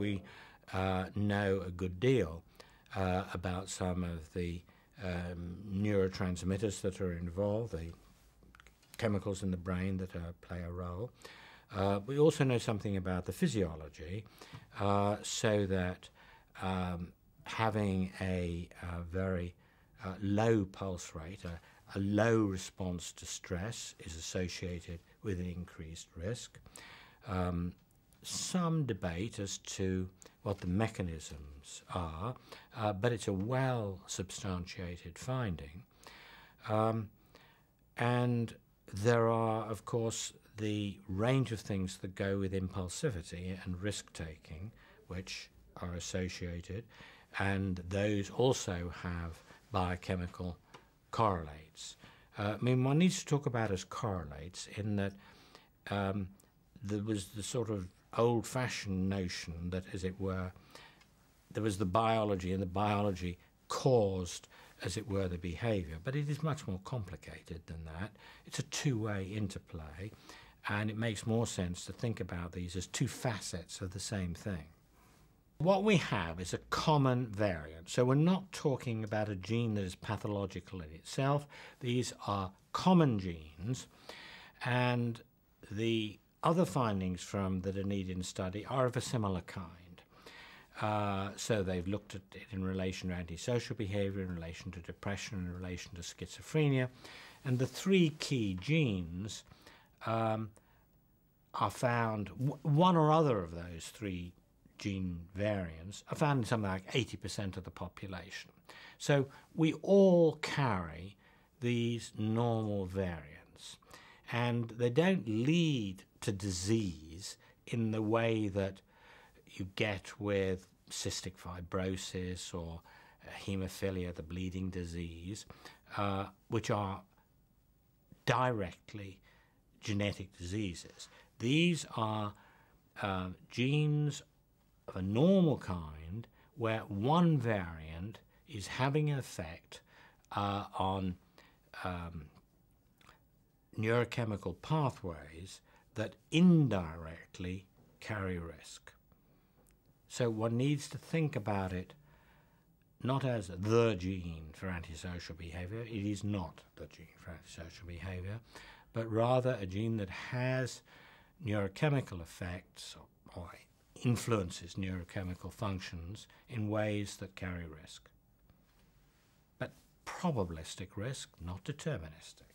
we know a good deal about some of the neurotransmitters that are involved, the chemicals in the brain that play a role. We also know something about the physiology, so that having a very low pulse rate, a low response to stress, is associated with an increased risk. Some debate as to what the mechanisms are, but it's a well-substantiated finding. And there are, of course, the range of things that go with impulsivity and risk-taking, which are associated, and those also have biochemical correlates. I mean, one needs to talk about as correlates in that there was the sort of old-fashioned notion that, as it were, there was the biology, and the biology caused, as it were, the behaviour. But it is much more complicated than that. It's a two-way interplay, and it makes more sense to think about these as two facets of the same thing. What we have is a common variant. So we're not talking about a gene that is pathological in itself. These are common genes, and the other findings from the Dunedin study are of a similar kind. So they've looked at it in relation to antisocial behaviour, in relation to depression, in relation to schizophrenia, and the three key genes are found, one or other of those three gene variants are found in something like 80% of the population. So we all carry these normal variants, and they don't lead to disease in the way that you get with cystic fibrosis or haemophilia, the bleeding disease, which are directly genetic diseases. These are genes of a normal kind where one variant is having an effect on neurochemical pathways that indirectly carry risk. So one needs to think about it not as the gene for antisocial behaviour. It is not the gene for antisocial behaviour, but rather a gene that has neurochemical effects or influences neurochemical functions in ways that carry risk. But probabilistic risk, not deterministic.